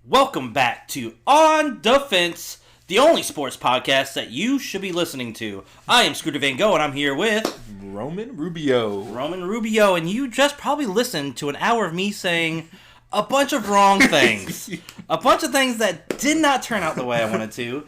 Welcome back to On Defense, the only sports podcast that you should be listening to. I am Scooter Van Gogh, and I'm here with Roman Rubio, and you just probably listened to an hour of me saying a bunch of wrong things. A bunch of things that did not turn out the way I wanted to.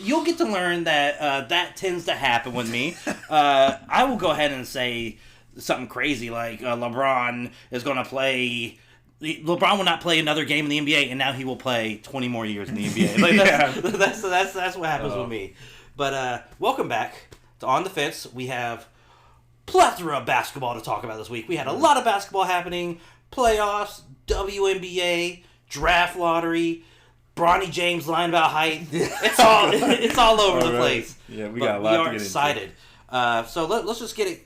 You'll get to learn that that tends to happen with me. I will go ahead and say something crazy like LeBron is going to play... LeBron will not play another game in the NBA, and now he will play 20 more years in the NBA. Like that's what happens with me. But welcome back to On the Fence. We have plethora of basketball to talk about this week. We had a lot of basketball happening. Playoffs, WNBA, draft lottery, Bronny James lying about height. It's all over the place. Yeah, we got a lot to get into. We are excited. So let's just get it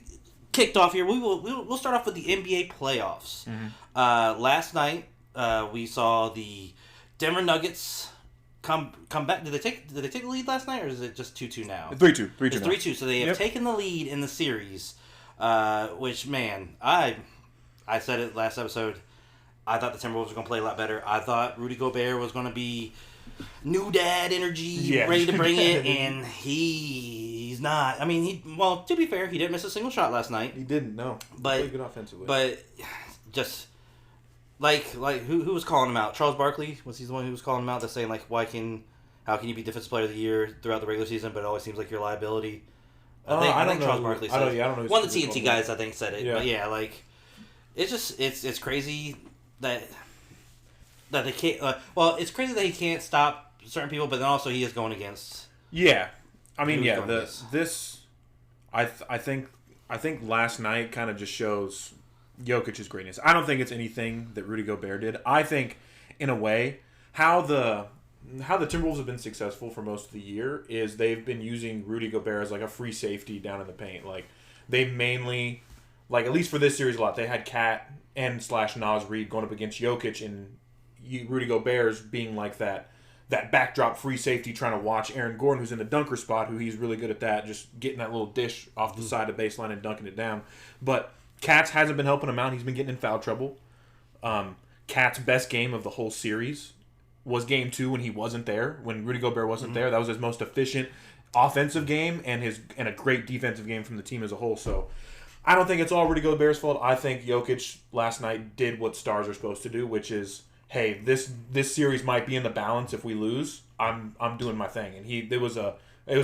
kicked off here. We'll start off with the NBA playoffs. Mm-hmm. Last night we saw the Denver Nuggets come back. Did they take the lead last night, or is it just 2-2 now? 3-2. It's 3-2. So they have taken the lead in the series. Which, man, I said it last episode. I thought the Timberwolves were going to play a lot better. I thought Rudy Gobert was going to be new dad energy, ready to bring it, and he's not. I mean, to be fair, he didn't miss a single shot last night. He didn't, no. But played good offensively. But just like who was calling him out? Charles Barkley? Was he the one who was calling him out? That's saying like, how can you be Defensive Player of the Year throughout the regular season, but it always seems like you're a liability? I think Charles Barkley said it. I don't know. One of the TNT guys, I think, said it. Yeah. But yeah, like it's just it's crazy that they can't. It's crazy that he can't stop certain people, but then also he is going against. Yeah, I mean, yeah. I think last night kind of just shows Jokic's greatness. I don't think it's anything that Rudy Gobert did. I think, in a way, how the Timberwolves have been successful for most of the year is they've been using Rudy Gobert as like a free safety down in the paint. Like they mainly, like at least for this series a lot, they had Cat and / Naz Reid going up against Jokic, and Rudy Gobert's being like that backdrop free safety trying to watch Aaron Gordon, who's in the dunker spot, who he's really good at that, just getting that little dish off the side of baseline and dunking it down. But Katz hasn't been helping him out. He's been getting in foul trouble. Katz's best game of the whole series was game 2 when he wasn't there, when Rudy Gobert wasn't there. That was his most efficient offensive game and a great defensive game from the team as a whole. So I don't think it's all Rudy Gobert's fault. I think Jokic last night did what stars are supposed to do, which is, hey, this series might be in the balance if we lose. I'm doing my thing, and it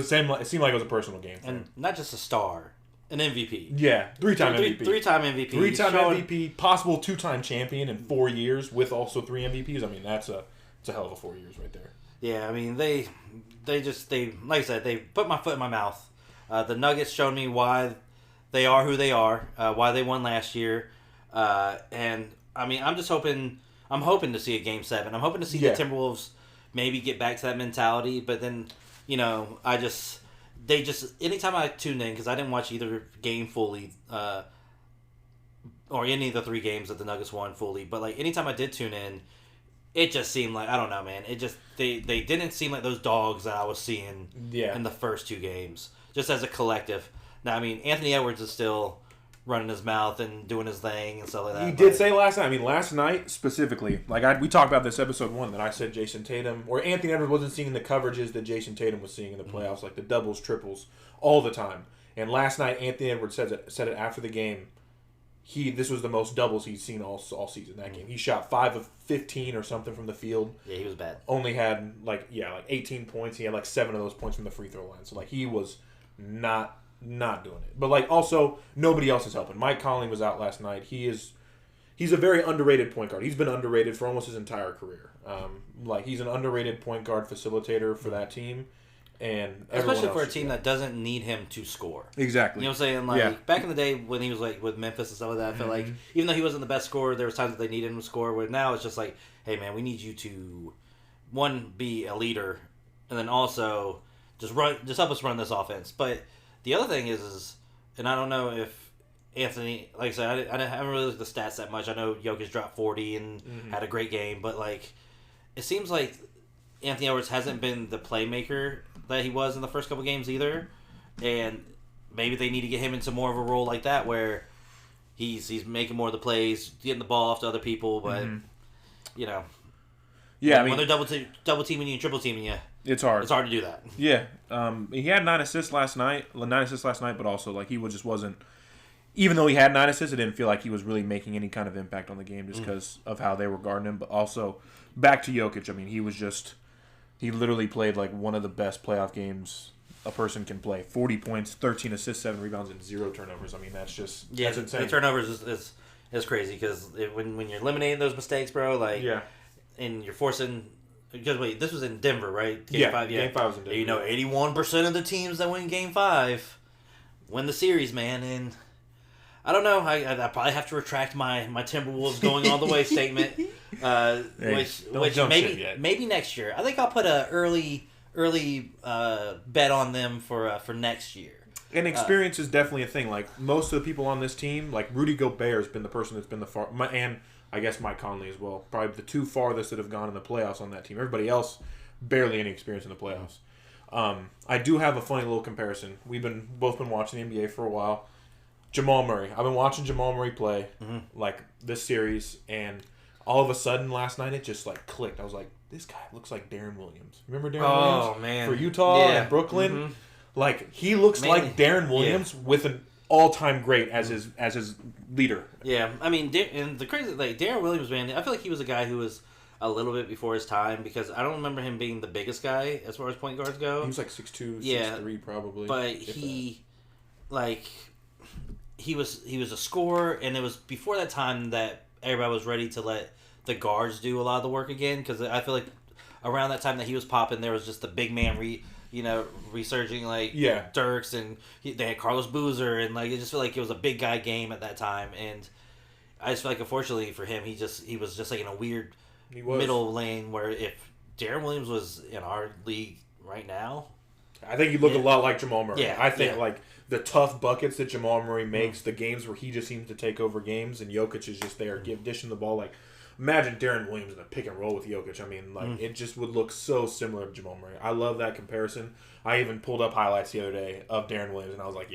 seemed like it was a personal game for him. Not just a star, an MVP. Yeah, three-time MVP. Three-time MVP. Three-time MVP, possible 2-time champion in 4 years with also 3 MVPs. I mean, it's a hell of a 4 years right there. Yeah, I mean, they like I said, they put my foot in my mouth. The Nuggets showed me why they are who they are, why they won last year, and I mean, I'm hoping to see a Game 7. I'm hoping to see the Timberwolves maybe get back to that mentality, but then, anytime I tune in, because I didn't watch either game fully, or any of the 3 games that the Nuggets won fully, but like anytime I did tune in, it just seemed like, I don't know, man, it just, they didn't seem like those dogs that I was seeing in the first 2 games, just as a collective. Now, I mean, Anthony Edwards is still running his mouth and doing his thing and stuff like that. He did say last night. I mean, last night specifically, like we talked about this episode 1 that I said Jason Tatum or Anthony Edwards wasn't seeing the coverages that Jason Tatum was seeing in the playoffs, like the doubles, triples, all the time. And last night, Anthony Edwards said it after the game. This was the most doubles he's seen all season. That game, he shot 5 of 15 or something from the field. Yeah, he was bad. Only had like 18 points. He had like 7 of those points from the free throw line. So like he was not doing it. But like also nobody else is helping. Mike Conley was out last night. He's a very underrated point guard. He's been underrated for almost his entire career. He's an underrated point guard facilitator for that team, and especially for a team that doesn't need him to score. Exactly. You know what I'm saying? Like back in the day when he was like with Memphis and stuff like that, I felt like even though he wasn't the best scorer, there was times that they needed him to score. Where now it's just like, hey man, we need you to be a leader, and then also just help us run this offense. But the other thing is, and I don't know if Anthony, like I said, I haven't really looked at the stats that much. I know Jokic dropped 40 and had a great game, but like it seems like Anthony Edwards hasn't been the playmaker that he was in the first couple games either, and maybe they need to get him into more of a role like that where he's making more of the plays, getting the ball off to other people, but you know. Yeah, when they're double teaming you and triple teaming you, it's hard. It's hard to do that. Yeah, he had 9 assists last night. But also like just wasn't. Even though he had 9 assists, it didn't feel like he was really making any kind of impact on the game just because of how they were guarding him. But also, back to Jokic. I mean, he literally played like one of the best playoff games a person can play. 40 points, 13 assists, 7 rebounds, and 0 turnovers. I mean, that's insane. The turnovers is crazy because when you're eliminating those mistakes, bro, like and you're forcing. Because wait, this was in Denver, right? Game 5, Game 5 was in Denver. 81% of the teams that win Game 5 win the series, man. And I don't know. I probably have to retract my Timberwolves going all the way statement, which maybe next year. I think I'll put a early bet on them for next year. And experience is definitely a thing. Like most of the people on this team, like Rudy Gobert has been the person that's been and I guess Mike Conley as well. Probably the 2 farthest that have gone in the playoffs on that team. Everybody else, barely any experience in the playoffs. I do have a funny little comparison. We've both been watching the NBA for a while. Jamal Murray. I've been watching Jamal Murray play like this series, and all of a sudden last night it just like clicked. I was like, this guy looks like Darren Williams. Remember Darren Williams? Oh man, for Utah and Brooklyn. Mm-hmm. Like he looks like Darren Williams with an all-time great as his leader. Yeah, I mean, and the crazy like Darren Williams, man. I feel like he was a guy who was a little bit before his time because I don't remember him being the biggest guy as far as point guards go. He was like 6'2", 6'3", probably. But he was a scorer, and it was before that time that everybody was ready to let the guards do a lot of the work again. Because I feel like around that time that he was popping, there was just the big man resurging Dirks, and they had Carlos Boozer, and like it just felt like it was a big guy game at that time. And I just feel like unfortunately for him, he was just like in a weird middle lane where if Darren Williams was in our league right now, I think you look a lot like Jamal Murray. Yeah, I think like the tough buckets that Jamal Murray makes, the games where he just seems to take over games, and Jokic is just there dishing the ball. Like, imagine Darren Williams in a pick and roll with Jokic. I mean, like it just would look so similar to Jamal Murray. I love that comparison. I even pulled up highlights the other day of Darren Williams, and I was like,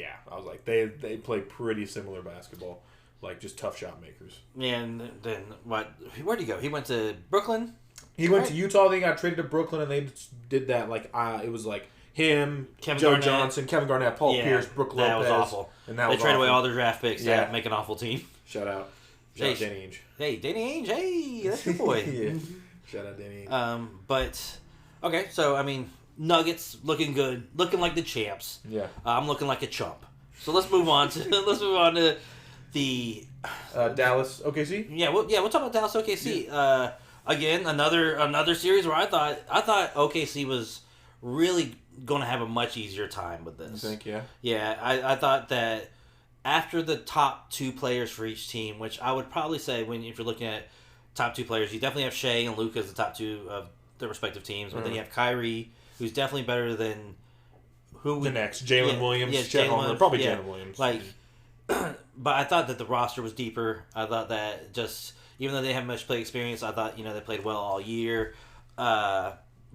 they play pretty similar basketball, like just tough shot makers. Yeah, and then what? Where'd he go? He went to Brooklyn. He went to Utah. They got traded to Brooklyn, and they did that. Like, it was like. Him, Joe Johnson, Kevin Garnett, Paul Pierce, Brook Lopez. That was awful. And they traded away all their draft picks to make an awful team. Shout out Danny Ainge. Hey, Danny Ainge. Hey, that's your boy. Yeah. Shout out Danny Ainge. But, okay, so, I mean, Nuggets looking good. Looking like the champs. Yeah. I'm looking like a chump. So let's move on to the... Dallas OKC? Yeah, we'll talk about Dallas OKC. Yeah. Again, another series where I thought OKC was really going to have a much easier time with this. You think, yeah? Yeah, I thought that after the top 2 players for each team, which I would probably say if you're looking at top 2 players, you definitely have Shea and Luka as the top 2 of their respective teams, but then you have Kyrie, who's definitely better than the next Jalen Williams, Chet Holmgren, probably Jalen Williams. Like, but I thought that the roster was deeper. I thought that just even though they haven't much play experience, I thought they played well all year.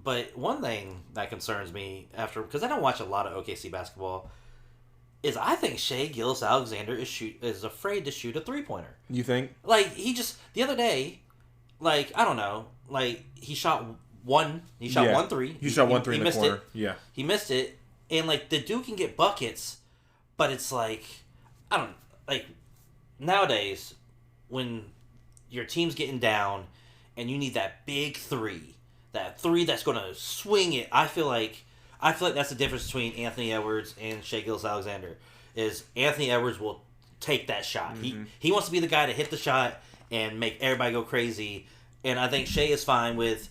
But one thing that concerns me because I don't watch a lot of OKC basketball, is I think Shai Gilgeous-Alexander is afraid to shoot a 3-pointer. You think? Like, the other day, like, I don't know, like, he shot one 3. He shot 1 3 in the corner. Yeah. He missed it, and, like, the dude can get buckets, but it's like, I don't, like, nowadays, when your team's getting down, and you need that big 3, that 3 that's going to swing it. I feel like that's the difference between Anthony Edwards and Shai Gilgeous-Alexander. Is Anthony Edwards will take that shot. Mm-hmm. He wants to be the guy to hit the shot and make everybody go crazy. And I think Shai is fine with,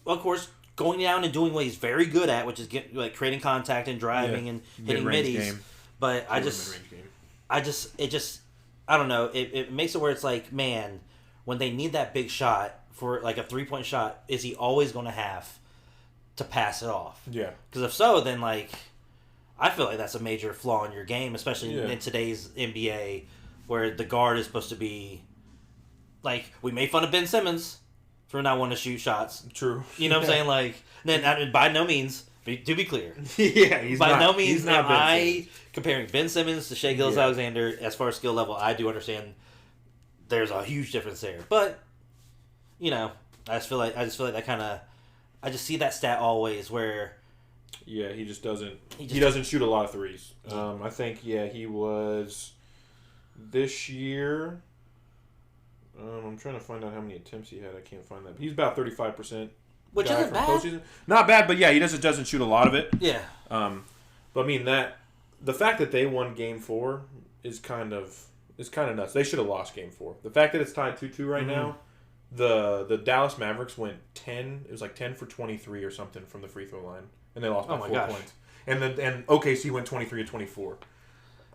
well, of course, going down and doing what he's very good at, which is creating contact and driving and hitting middies. Game. But I don't know. It makes it where it's like, man, when they need that big shot, for like a 3-point shot, is he always going to have to pass it off? Yeah. Because if so, then like I feel like that's a major flaw in your game, especially in today's NBA, where the guard is supposed to be like, we made fun of Ben Simmons for not wanting to shoot shots. True. You know what I'm saying? Like, then by no means, to be clear, he's by not, no means he's not am I comparing Ben Simmons to Shai Gilgeous-Alexander as far as skill level. I do understand there's a huge difference there, but. I just feel like that kind of. I just see that stat always where. Yeah, he just doesn't. He doesn't shoot a lot of threes. I think he was this year. I'm trying to find out how many attempts he had. I can't find that. He's about 35%. Which isn't bad. Postseason. Not bad, but he doesn't shoot a lot of it. Yeah. But I mean the fact that they won Game 4 is kind of nuts. They should have lost Game 4. The fact that it's tied 2-2 right now, the Dallas Mavericks went 10. It was like 10 for 23 or something from the free throw line, and they lost by 4 points. And then OKC went 23-24.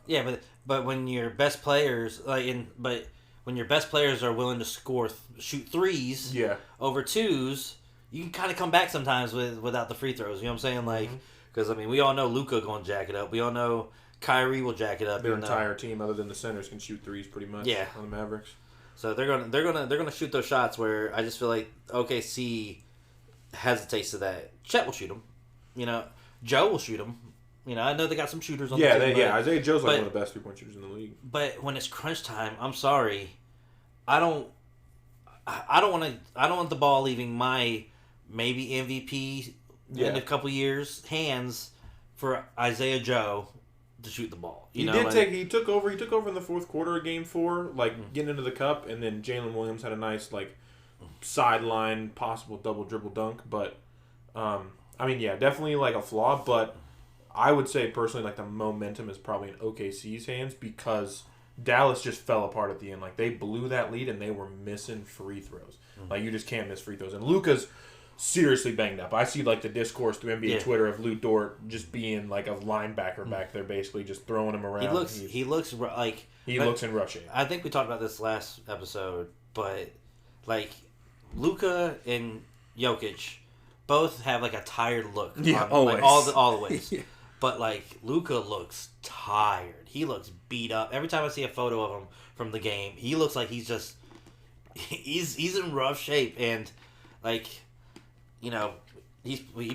Yeah, but when your best players when your best players are willing to shoot threes over twos, you can kind of come back sometimes without the free throws. You know what I'm saying? Like, because we all know Luka going to jack it up. We all know Kyrie will jack it up. Their entire team, other than the centers, can shoot threes pretty much. Yeah. On the Mavericks. So they're gonna shoot those shots where I just feel like OKC has a taste of that. Chet will shoot them. Joe will shoot them. I know they got some shooters on the team. Isaiah Joe's one of the best 3-point shooters in the league. But when it's crunch time, I'm sorry, I don't want the ball leaving my maybe MVP in a couple years hands for Isaiah Joe to shoot the ball. He took over in the fourth quarter of Game 4, getting into the cup, and then Jalen Williams had a nice sideline possible double dribble dunk. But definitely a flaw. But I would say personally, the momentum is probably in OKC's hands because Dallas just fell apart at the end. They blew that lead and they were missing free throws. You just can't miss free throws. And Luka's seriously banged up. I see the discourse through NBA Twitter of Lou Dort just being a linebacker back there, basically just throwing him around. He looks in rough shape. I think we talked about this last episode, but Luka and Jokic both have a tired look. Always. All the ways. Yeah. But Luka looks tired. He looks beat up. Every time I see a photo of him from the game, he looks like he's in rough shape. And he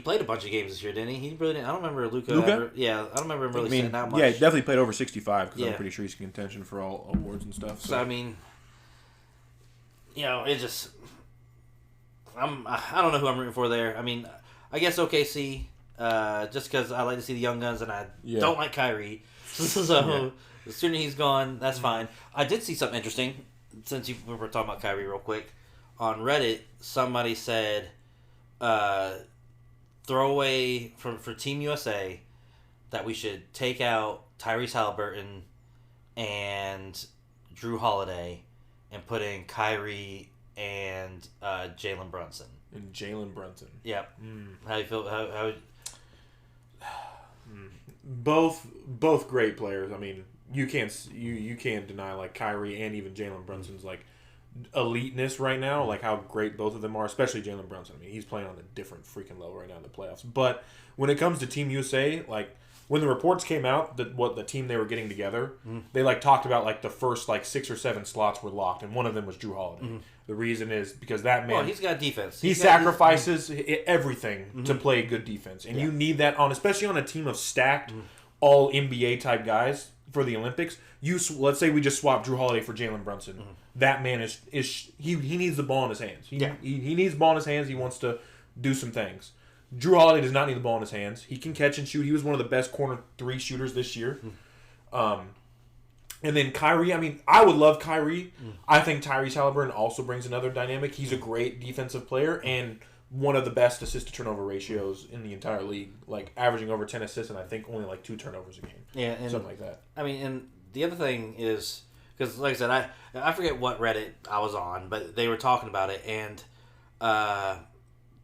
played a bunch of games this year, didn't he? He really didn't. I don't remember Luka. I don't remember him really saying that much. Yeah, he definitely played over 65 because I'm pretty sure he's in contention for all awards and stuff. So it just I don't know who I'm rooting for there. I guess OKC. Just because I like to see the young guns and I don't like Kyrie. So as soon as he's gone, that's fine. I did see something interesting since we were talking about Kyrie real quick. On Reddit, somebody said throwaway for Team USA that we should take out Tyrese Halliburton and Drew Holiday and put in Kyrie and Jalen Brunson. Yep. How do you feel? How Both great players. You can't deny Kyrie and even Jalen Brunson's eliteness right now. How great both of them are, especially Jalen Brunson. He's playing on a different freaking level right now in the playoffs. But when it comes to Team USA, when the reports came out that what the team they were getting together, they talked about the first 6 or 7 slots were locked, and one of them was Drew Holiday. The reason is because that man, he's got defense. He sacrifices everything to play good defense, and you need that especially on a team of stacked all NBA type guys for the Olympics. Let's say we just swap Drew Holiday for Jalen Brunson. That man he needs the ball in his hands. He needs the ball in his hands. He wants to do some things. Drew Holiday does not need the ball in his hands. He can catch and shoot. He was one of the best corner 3 shooters this year. And then Kyrie, I would love Kyrie. I think Tyrese Halliburton also brings another dynamic. He's a great defensive player and one of the best assist-to-turnover ratios in the entire league. Averaging over 10 assists and I think only 2 turnovers a game. Yeah, and something like that. And the other thing is, because like I said, I forget what Reddit I was on, but they were talking about it, and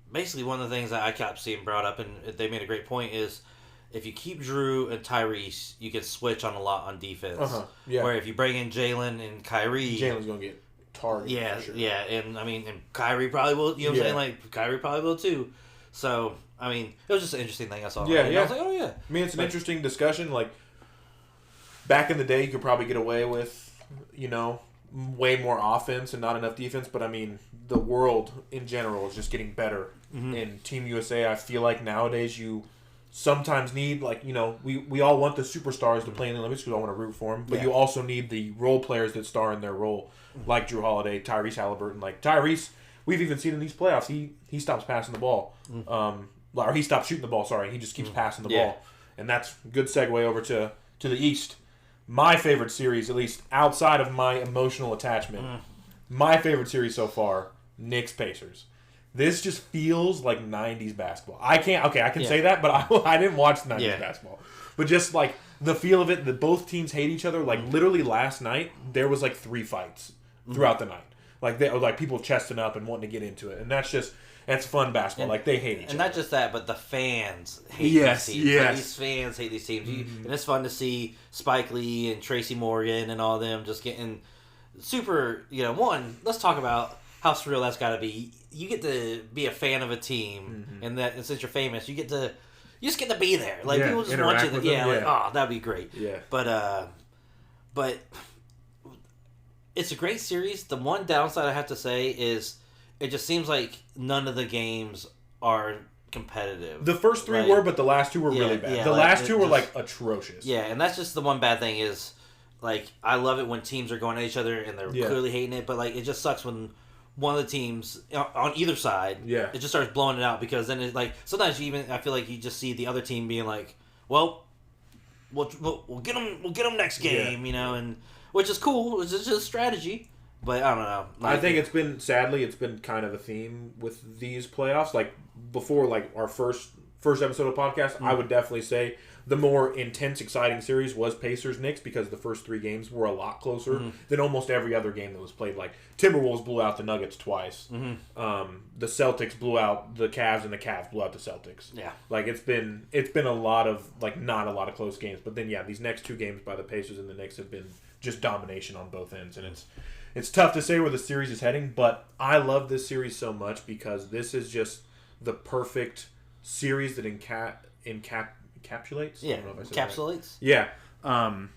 basically one of the things that I kept seeing brought up, and they made a great point, is if you keep Drew and Tyrese, you can switch on a lot on defense. Where if you bring in Jalen and Kyrie, Jalen's going to get targeted. Yeah, sure. yeah, and Kyrie probably will. You know what I'm saying? Kyrie probably will too. So it was just an interesting thing I saw. Yeah, I was like, oh yeah. It's an interesting discussion. Back in the day, you could probably get away with, way more offense and not enough defense. But the world in general is just getting better. In Team USA, I feel like nowadays you sometimes need, we all want the superstars to play in the Olympics because we all want to root for them. But you also need the role players that star in their role, like Drew Holiday, Tyrese Halliburton. Tyrese, we've even seen in these playoffs, he stops passing the ball. Or he stops shooting the ball, sorry. He just keeps passing the ball. And that's a good segue over to the East. My favorite series, at least outside of my emotional attachment, my favorite series so far, Knicks-Pacers. This just feels like 90s basketball. I can say that, but I didn't watch the 90s basketball. But just like the feel of it, that both teams hate each other. Like literally last night, there was like 3 fights throughout the night. Like people chesting up and wanting to get into it. And that's fun basketball. Like they hate each other. And not just that, but the fans hate these teams. Like, these fans hate these teams. And it's fun to see Spike Lee and Tracy Morgan and all of them just getting super, one, let's talk about how surreal that's got to be. You get to be a fan of a team, and since you're famous, you just get to be there. Like people just want you to, like, oh, that'd be great. Yeah. But it's a great series. The one downside I have to say is it just seems like none of the games are competitive. The first 3 were, but the last 2 were really bad. Yeah, the last 2 were like atrocious. Yeah, and that's just the one bad thing is, like, I love it when teams are going at each other and they're clearly hating it, but like it just sucks when one of the teams on either side, it just starts blowing it out, because then it's like sometimes I feel like you just see the other team being like, well, we'll get them next game, and which is cool. It's just a strategy, but I don't know. I think it's been kind of a theme with these playoffs. Like before, like our first episode of the podcast, I would definitely say the more intense, exciting series was Pacers-Knicks, because the first 3 games were a lot closer than almost every other game that was played. Like Timberwolves blew out the Nuggets twice. The Celtics blew out the Cavs, and the Cavs blew out the Celtics. Yeah, like it's been a lot of like not a lot of close games. But then these next 2 games by the Pacers and the Knicks have been just domination on both ends, and it's tough to say where the series is heading. But I love this series so much because this is just the perfect series that encapsulates. Yeah, encapsulates. Right. Yeah,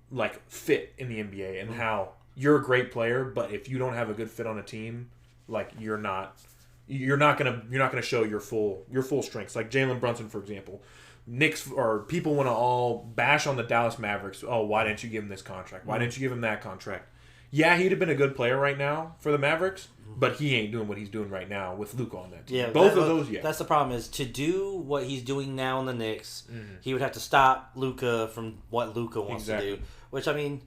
like fit in the NBA and how you're a great player, but if you don't have a good fit on a team, like you're not gonna show your full strengths. Like Jalen Brunson, for example. Knicks or people want to all bash on the Dallas Mavericks. Oh, why didn't you give him this contract? Why didn't you give him that contract? Yeah, he'd have been a good player right now for the Mavericks, but he ain't doing what he's doing right now with Luka on that team. Yeah, both of those. Yeah, that's the problem. Is to do what he's doing now in the Knicks, he would have to stop Luka from what Luka wants to do. Which, I mean,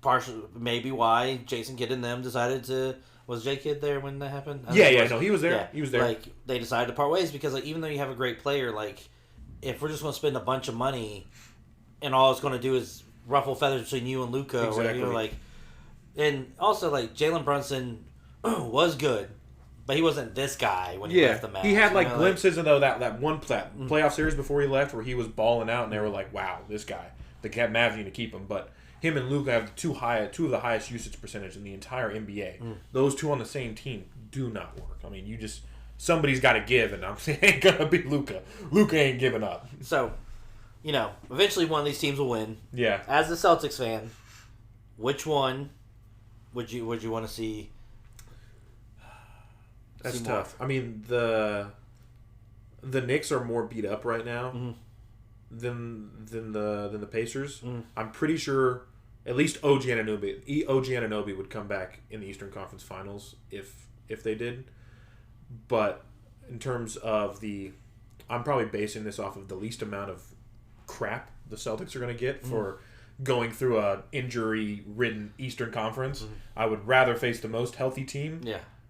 partially maybe why Jason Kidd and them decided to. Was Jay Kidd there when that happened? No, he was there. Yeah, he was there. Like they decided to part ways because, like, even though you have a great player, like if we're just going to spend a bunch of money and all it's going to do is ruffle feathers between you and Luka, exactly. Or like. And also, like, Jalen Brunson was good, but he wasn't this guy when he left the Mavs. He had, like, glimpses of that one playoff series before he left where he was balling out, and they were like, wow, this guy. The Mavs need to keep him. But him and Luka have two of the highest usage percentage in the entire NBA. Those two on the same team do not work. I mean, somebody's got to give, and I'm saying it ain't going to be Luka. Luka ain't giving up. So, eventually one of these teams will win. Yeah. As a Celtics fan, which one would you want to see? That's tough. I mean, the Knicks are more beat up right now than the Pacers. I'm pretty sure at least OG Anunoby would come back in the Eastern Conference Finals if they did. But in terms of I'm probably basing this off of the least amount of crap the Celtics are going to get for going through a injury-ridden Eastern Conference. I would rather face the most healthy team,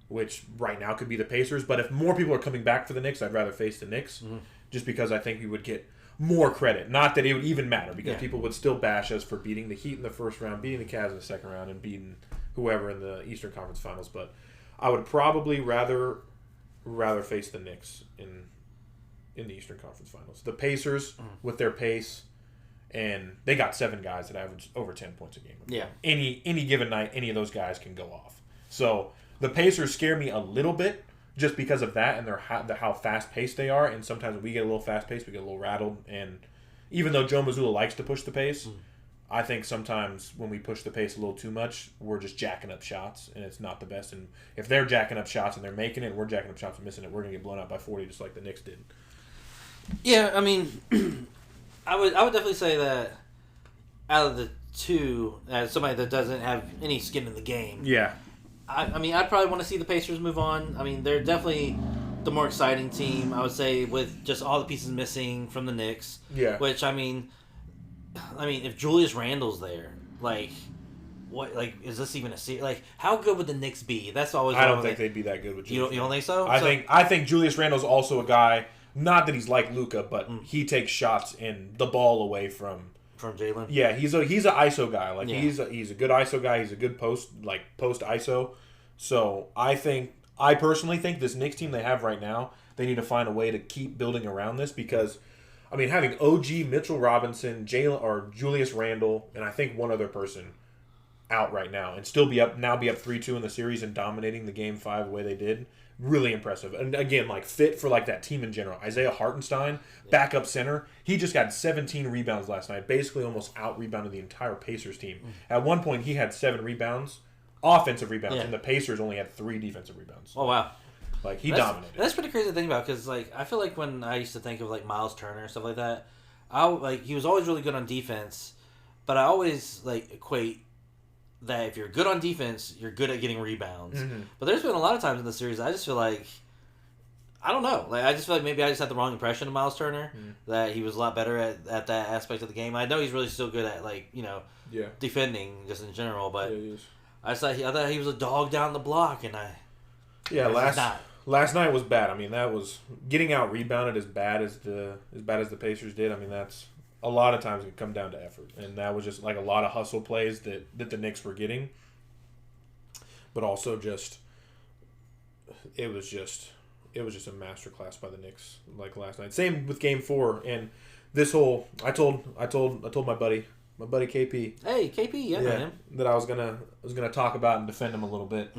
which right now could be the Pacers. But if more people are coming back for the Knicks, I'd rather face the Knicks, just because I think we would get more credit. Not that it would even matter, because people would still bash us for beating the Heat in the first round, beating the Cavs in the second round, and beating whoever in the Eastern Conference Finals. But I would probably rather face the Knicks in the Eastern Conference Finals. The Pacers, with their pace, and they got 7 guys that average over 10 points a game. Yeah. Any given night, any of those guys can go off. So the Pacers scare me a little bit just because of that and how fast-paced they are. And sometimes when we get a little fast-paced, we get a little rattled. And even though Joe Mazzulla likes to push the pace, I think sometimes when we push the pace a little too much, we're just jacking up shots, and it's not the best. And if they're jacking up shots and they're making it, and we're jacking up shots and missing it, we're going to get blown out by 40 just like the Knicks did. Yeah, I mean, I would definitely say that out of the two, as somebody that doesn't have any skin in the game, I mean, I'd probably want to see the Pacers move on. I mean, they're definitely the more exciting team, I would say, with just all the pieces missing from the Knicks. Yeah. Which, I mean, if Julius Randle's there, like, what, like, is this even a series? Like, how good would the Knicks be? That's always. I don't think they'd be that good with Julius. You don't think so? I think Julius Randle's also a guy. Not that he's like Luka, but he takes shots and the ball away from Jalen. Yeah, he's an ISO guy. Like he's a good ISO guy. He's a good post ISO. So I personally think this Knicks team they have right now, they need to find a way to keep building around this because, I mean, having OG, Mitchell Robinson, Jalen or Julius Randle, and I think one other person out right now, and still be up 3-2 in the series and dominating the Game 5 the way they did. Really impressive. And again, like fit for like that team in general. Isaiah Hartenstein, backup center. He just got 17 rebounds last night. Basically almost out-rebounded the entire Pacers team. At one point, he had 7 rebounds, offensive rebounds, and the Pacers only had 3 defensive rebounds. Oh, wow. Like, he dominated. That's pretty crazy to think about because, like, I feel like when I used to think of, like, Miles Turner and stuff like that, he was always really good on defense, but I always, like, equate that if you're good on defense, you're good at getting rebounds. Mm-hmm. But there's been a lot of times in the series I just feel like, I don't know. Like I just feel like maybe I just had the wrong impression of Miles Turner, that he was a lot better at that aspect of the game. I know he's really still good at, like, defending just in general, but I thought he was a dog down the block, and last night was bad. I mean, that was getting out rebounded as bad as the Pacers did. I mean, that's a lot of times it come down to effort, and that was just like a lot of hustle plays that the Knicks were getting, but also just it was just a masterclass by the Knicks like last night. Same with Game 4 and this whole. I told my buddy KP. Hey KP, yeah, that I was gonna talk about and defend him a little bit,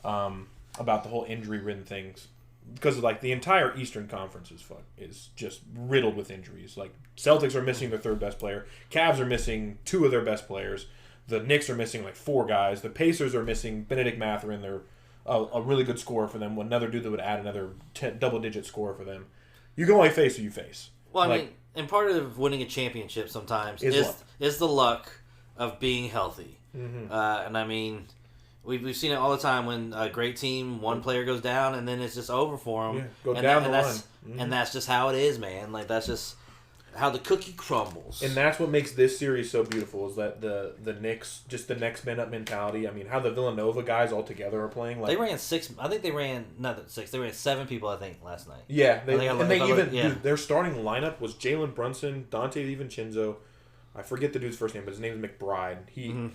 about the whole injury-ridden things. Because like the entire Eastern Conference is just riddled with injuries. Like Celtics are missing their 3rd best player, Cavs are missing 2 of their best players, the Knicks are missing like 4 guys, the Pacers are missing Benedict Mathurin, they're a really good scorer for them. Another dude that would add another double-digit score for them. You can only face who you face. Well, I mean, and part of winning a championship sometimes is the luck of being healthy. Mm-hmm. And I mean, we've seen it all the time when a great team, one player goes down, and then it's just over for them. Yeah, down the line. Mm-hmm. And that's just how it is, man. Like, that's just how the cookie crumbles. And that's what makes this series so beautiful, is that the Knicks, just the next man up mentality. I mean, how the Villanova guys all together are playing. Like, they ran 6. I think they ran not 6. They ran 7 people, I think, last night. Yeah, dude, their starting lineup was Jalen Brunson, Dante DiVincenzo. I forget the dude's first name, but his name is McBride.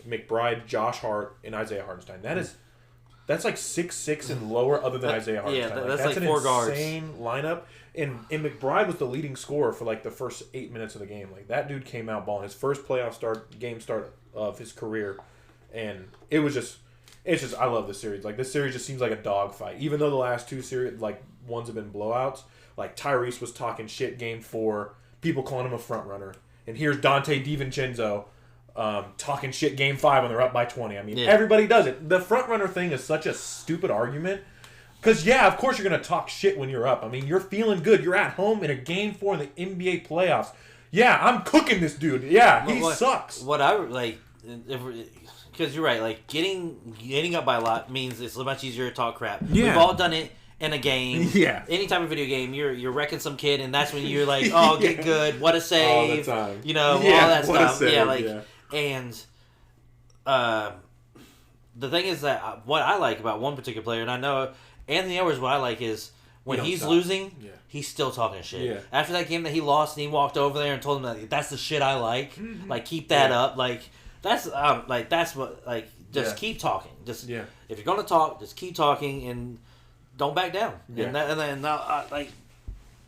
McBride, Josh Hart, and Isaiah Hartenstein. That's like 6'6" and lower, other than Isaiah Hartenstein. Yeah, that's like 4 guards. That's an insane lineup. And McBride was the leading scorer for like the first 8 minutes of the game. Like that dude came out balling. His first playoff game start of his career, and it's just I love this series. Like this series just seems like a dogfight. Even though the last 2 series ones have been blowouts. Like Tyrese was talking shit Game 4, people calling him a front runner. And here's Dante DiVincenzo talking shit Game 5 when they're up by 20. I mean, everybody does it. The front runner thing is such a stupid argument. Because, of course you're going to talk shit when you're up. I mean, you're feeling good. You're at home in a Game 4 in the NBA playoffs. Yeah, I'm cooking this dude. Yeah, he sucks. What I like, because you're right, like getting up by a lot means it's much easier to talk crap. Yeah. We've all done it. In a game, any type of video game, you're wrecking some kid, and that's when you're like, "Oh, get good, what a save!" All the time. All that stuff. And the thing is that what I like about one particular player, and I know Anthony Edwards, what I like is when he's losing, he's still talking shit. Yeah. After that game that he lost, and he walked over there and told him that's the shit I like. Mm-hmm. Like keep that up. Like that's what just keep talking. Just if you're gonna talk, just keep talking and. Don't back down. Yeah. And then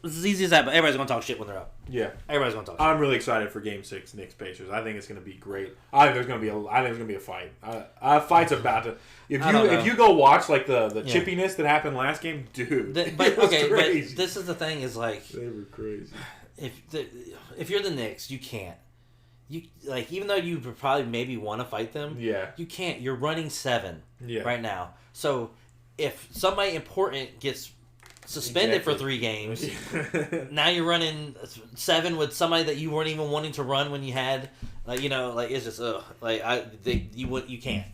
it's as easy as that, but everybody's going to talk shit when they're up. Yeah. Everybody's going to talk shit. I'm really excited for Game 6 Knicks Pacers. I think it's going to be great. I think there's going to be a fight. A fight's about to... If you go watch like the chippiness that happened last game, dude, but this is the thing is like... They were crazy. If you're the Knicks, you can't. Even though you probably maybe want to fight them, you can't. You're running 7 right now. So... If somebody important gets suspended for 3 games, now you're running 7 with somebody that you weren't even wanting to run when you had, it's just you can't.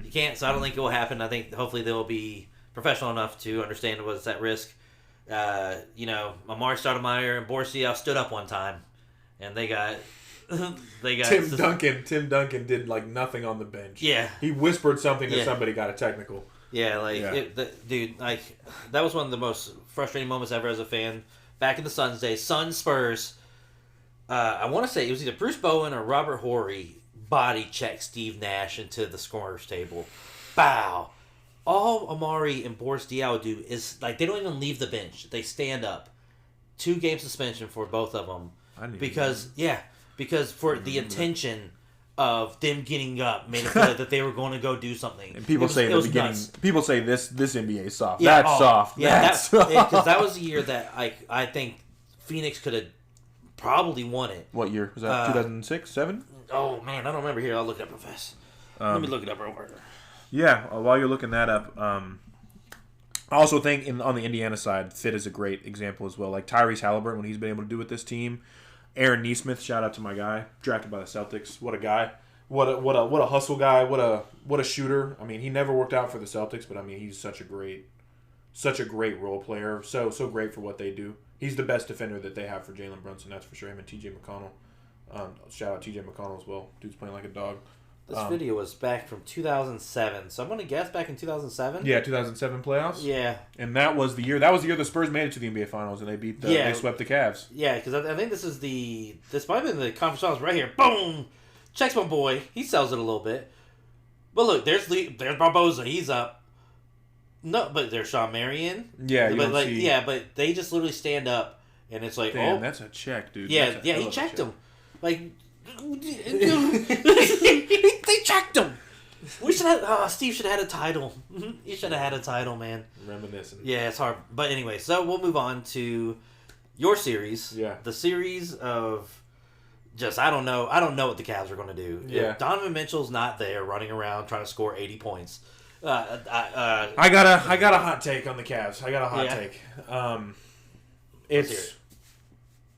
You can't. So I don't think it will happen. I think hopefully they will be professional enough to understand what's at risk. Amari Stoudemire and Boris Diaw stood up one time, and they got Tim Duncan did like nothing on the bench. Yeah, he whispered something to somebody, got a technical. Yeah, that was one of the most frustrating moments ever as a fan. Back in the Suns days, Suns Spurs. I want to say it was either Bruce Bowen or Robert Horry body checked Steve Nash into the scorer's table. Bow. All Amari and Boris Diaw do is they don't even leave the bench. They stand up. 2-game suspension for both of them because for the intention of them getting up made it feel like that they were going to go do something. And people say this NBA is soft. Yeah, that's soft. Yeah, because that was the year that I think Phoenix could have probably won it. What year was that? 2006, 7? Oh man, I don't remember here. I'll look it up real fast. Let me look it up real quick. Yeah, while you're looking that up, I also think on the Indiana side, fit is a great example as well. Like Tyrese Halliburton, when he's been able to do with this team. Aaron Nesmith, shout out to my guy, drafted by the Celtics. What a guy! What a hustle guy! What a shooter! I mean, he never worked out for the Celtics, but I mean, he's such a great role player. So great for what they do. He's the best defender that they have for Jalen Brunson, that's for sure. Him and T.J. McConnell. Shout out T.J. McConnell as well. Dude's playing like a dog. This video was back from 2007, so I'm gonna guess back in 2007. Yeah, 2007 playoffs. Yeah, and that was the year. That was the year the Spurs made it to the NBA Finals, and they swept the Cavs. Yeah, because I think this might have been the conference finals right here. Boom, checks my boy. He sells it a little bit, but look, there's Barboza. He's up. No, but there's Sean Marion. Yeah, but they just literally stand up, and it's like, damn, that's a check, dude. Yeah, he checked him, like. They checked him. Steve should have had a title. He should have had a title, man. Reminiscing. Yeah, it's hard. But anyway, so we'll move on to your series. Yeah. The series of just I don't know what the Cavs are going to do. Yeah. If Donovan Mitchell's not there running around trying to score 80 points. I got a hot take on the Cavs. I got a hot take.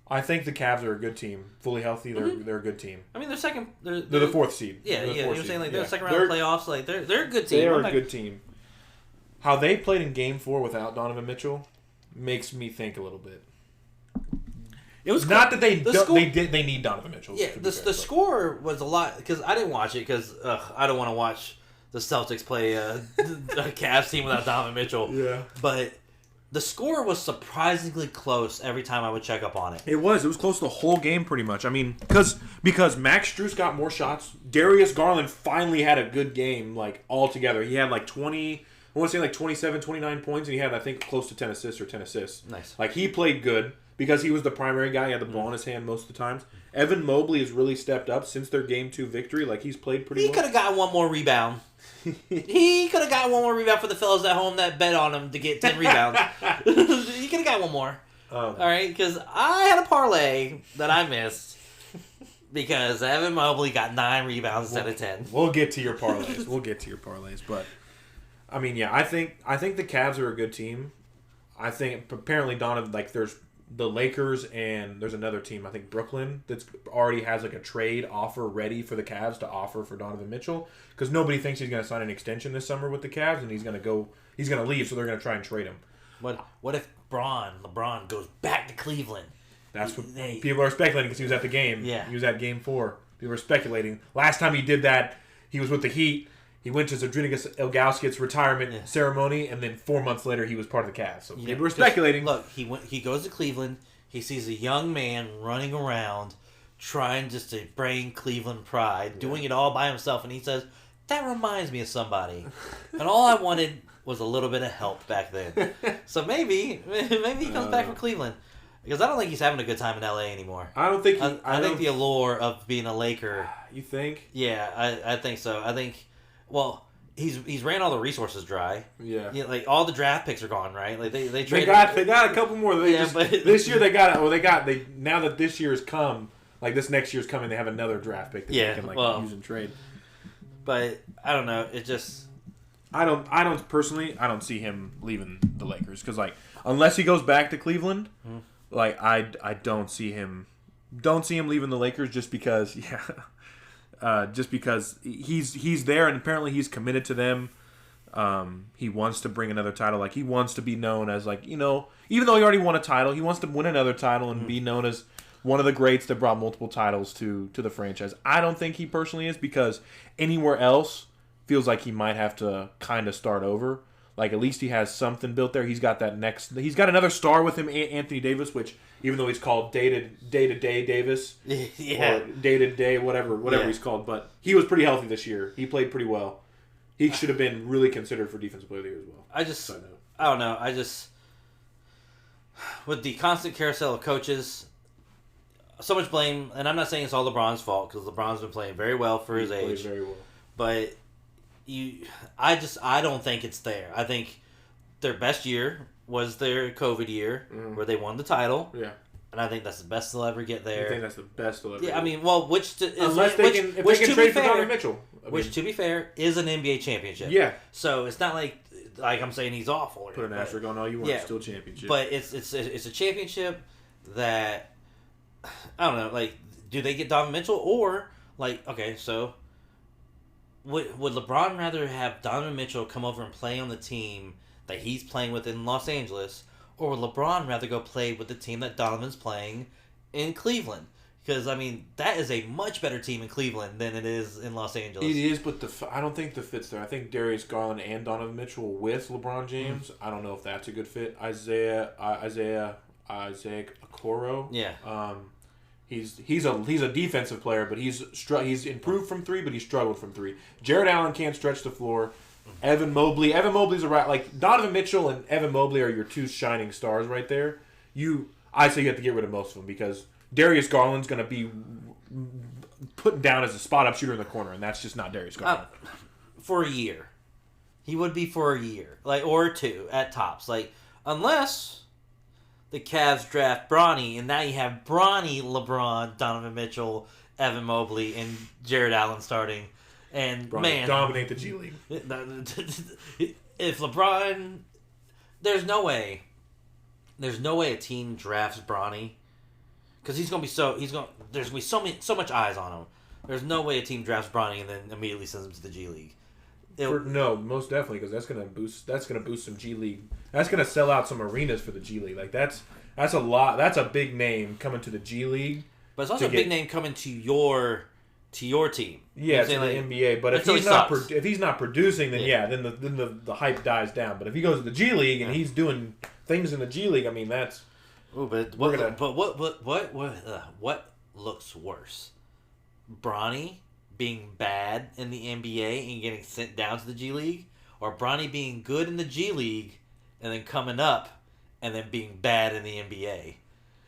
I think the Cavs are a good team. Fully healthy, they're a good team. I mean, they're second. They're the fourth seed. Yeah, you're saying like they're second round of playoffs. Like they're a good team. They are a good team. How they played in Game 4 without Donovan Mitchell makes me think a little bit. It was not that they need Donovan Mitchell. Yeah, the score was a lot because I didn't watch it because I don't want to watch the Celtics play a Cavs team without Donovan Mitchell. Yeah, but. The score was surprisingly close every time I would check up on it. It was close the whole game pretty much. I mean, because Max Strus got more shots. Darius Garland finally had a good game, like, altogether. He had, like, 27, 29 points, and he had, I think, close to 10 assists. Nice. Like, he played good because he was the primary guy. He had the ball in his hand most of the times. Evan Mobley has really stepped up since their Game 2 victory. Like, he's played pretty well. He could have gotten one more rebound. He could have got one more rebound for the fellas at home that bet on him to get 10 rebounds. He could have got one more. All right, because I had a parlay that I missed because Evan Mobley got 9 rebounds instead of 10. We'll get to your parlays. But I mean, yeah, I think the Cavs are a good team. I think apparently Donovan, like, there's the Lakers and there's another team, I think Brooklyn, that's already has like a trade offer ready for the Cavs to offer for Donovan Mitchell because nobody thinks he's going to sign an extension this summer with the Cavs and he's going to leave, so they're going to try and trade him. What if LeBron goes back to Cleveland? That's what people are speculating because he was at the game. Yeah. He was at Game 4. People are speculating. Last time he did that, he was with the Heat. He went to Zadrunas Ilgauskas' retirement ceremony, and then 4 months later, he was part of the Cavs. So people were speculating. Look, he goes to Cleveland. He sees a young man running around, trying just to bring Cleveland pride, doing it all by himself, and he says, "That reminds me of somebody." And all I wanted was a little bit of help back then. So maybe he comes back from Cleveland. Because I don't think he's having a good time in LA anymore. I don't think. I think the allure of being a Laker. You think? Yeah, I think so. I think. Well, he's ran all the resources dry. Yeah. Like all the draft picks are gone, right? Like they traded. They got a couple more. But this year they got it. Well, now that this year's come, like this next year's coming, they have another draft pick that they can use and trade. But I don't know. It just. I don't personally. I don't see him leaving the Lakers because unless he goes back to Cleveland. I don't see him leaving the Lakers just because just because he's there and apparently he's committed to them. He wants to bring another title. Like, he wants to be known as, like, you know, even though he already won a title, he wants to win another title and be known as one of the greats that brought multiple titles to the franchise. I don't think he personally is, because anywhere else feels like he might have to kind of start over. Like, at least he has something built there. He's got another star with him, Anthony Davis, which, even though he's called day-to-day Davis, or day-to-day, whatever he's called, but he was pretty healthy this year. He played pretty well. He should have been really considered for Defensive Player of the Year as well. I don't know. With the constant carousel of coaches, so much blame, and I'm not saying it's all LeBron's fault, because LeBron's been playing very well for his age. Very well. But I don't think it's there. I think their best year was their COVID year, where they won the title. Yeah. And I think that's the best they'll ever get there. I think that's the best they'll ever get. I mean, unless they can trade for Donovan Mitchell. Which, to be fair, is an NBA championship. Yeah. So it's not like I'm saying he's awful. Put an asterisk on all you want. Yeah, still championship. But it's a championship that, I don't know, like, do they get Donovan Mitchell? Or, like, okay, so would LeBron rather have Donovan Mitchell come over and play on the team that he's playing with in Los Angeles, or would LeBron rather go play with the team that Donovan's playing in Cleveland? Because, I mean, that is a much better team in Cleveland than it is in Los Angeles. It is, but I don't think the fit's there. I think Darius Garland and Donovan Mitchell with LeBron James, I don't know if that's a good fit. Isaiah Okoro. Yeah. He's a defensive player, but he's improved from three, but he struggled from three. Jared Allen can't stretch the floor. Evan Mobley's like Donovan Mitchell and Evan Mobley are your two shining stars right there. I say you have to get rid of most of them, because Darius Garland's going to be put down as a spot-up shooter in the corner, and that's just not Darius Garland. For a year. He would be for a year. Like, or two at tops. Like, unless the Cavs draft Bronny, and now you have Bronny, LeBron, Donovan Mitchell, Evan Mobley, and Jared Allen starting. And, Bronny, man, dominate the G League. If LeBron... There's no way a team drafts Bronny, because there's gonna be so much eyes on him. There's no way a team drafts Bronny and then immediately sends him to the G League. No, most definitely, because that's gonna boost some G League. That's gonna sell out some arenas for the G League. Like, that's a lot. That's a big name coming to the G League. But it's also a big name coming to your team. Yeah, to the NBA. But if he's not producing, then then the hype dies down. But if he goes to the G League and he's doing things in the G League, I mean, that's. Ooh, but what looks worse? Bronny being bad in the NBA and getting sent down to the G League, or Bronny being good in the G League and then coming up and then being bad in the NBA?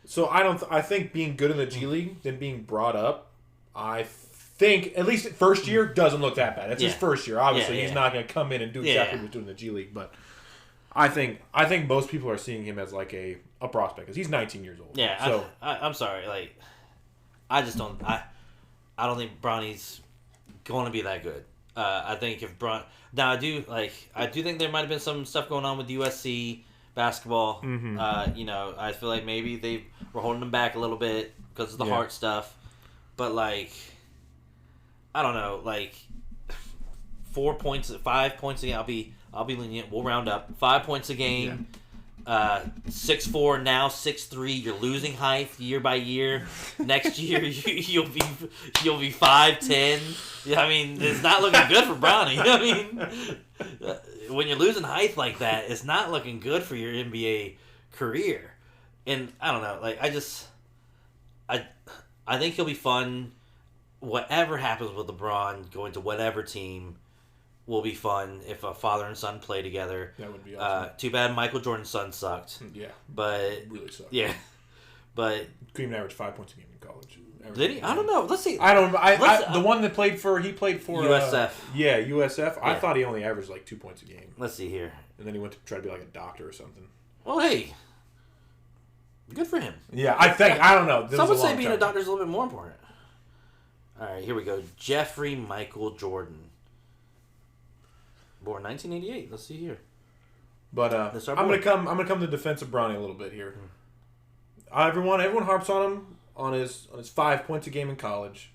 So I think being good in the G League than being brought up, I think at least first year doesn't look that bad. It's his first year. Obviously, he's not going to come in and do exactly what he's doing in the G League, but I think most people are seeing him as like a prospect, because he's 19 years old. Yeah, so I'm sorry, like, I just don't. I don't think Bronny's going to be that good. I think if now I do think there might have been some stuff going on with USC basketball. Mm-hmm. I feel like maybe they were holding him back a little bit because of the heart stuff. But, like, I don't know, like, 5 points a game. I'll be lenient. We'll round up 5 points a game. 6'4", now 6'3". You're losing height year by year. Next year you'll be 5'10". I mean, it's not looking good for Bronny. I mean, when you're losing height like that, it's not looking good for your NBA career. And I don't know, like, I think he'll be fun. Whatever happens with LeBron going to whatever team will be fun if a father and son play together. That would be awesome. Too bad Michael Jordan's son sucked. Yeah. But really sucked. Yeah. But couldn't even average 5 points a game in college. Did he? I don't know. Let's see. The one that played for USF. USF. I thought he only averaged like 2 points a game. Let's see here. And then he went to try to be like a doctor or something. Well, hey. Good for him. Yeah, I don't know. Some would say being a doctor is a little bit more important. All right, here we go. Jeffrey Michael Jordan. Born 1988. Let's see here. But I'm gonna come to the defense of Bronny a little bit here. Everyone harps on him on his 5 points a game in college,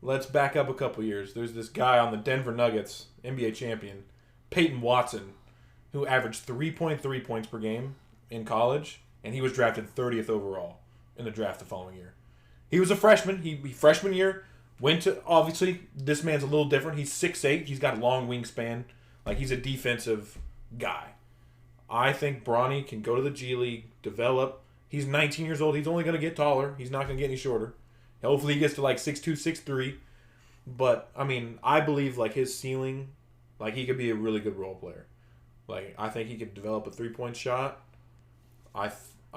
let's back up a couple years. There's this guy on the Denver Nuggets, NBA champion, Peyton Watson, who averaged 3.3 points per game in college, and he was drafted 30th overall in the draft the following year. He was a freshman. He freshman year went to, obviously, this man's a little different. He's 6'8". He's got a long wingspan. Like, he's a defensive guy. I think Bronny can go to the G League, develop. He's 19 years old. He's only going to get taller. He's not going to get any shorter. Hopefully he gets to like 6'2", 6'3". But, I mean, I believe like his ceiling, like he could be a really good role player. Like, I think he could develop a 3-point shot. I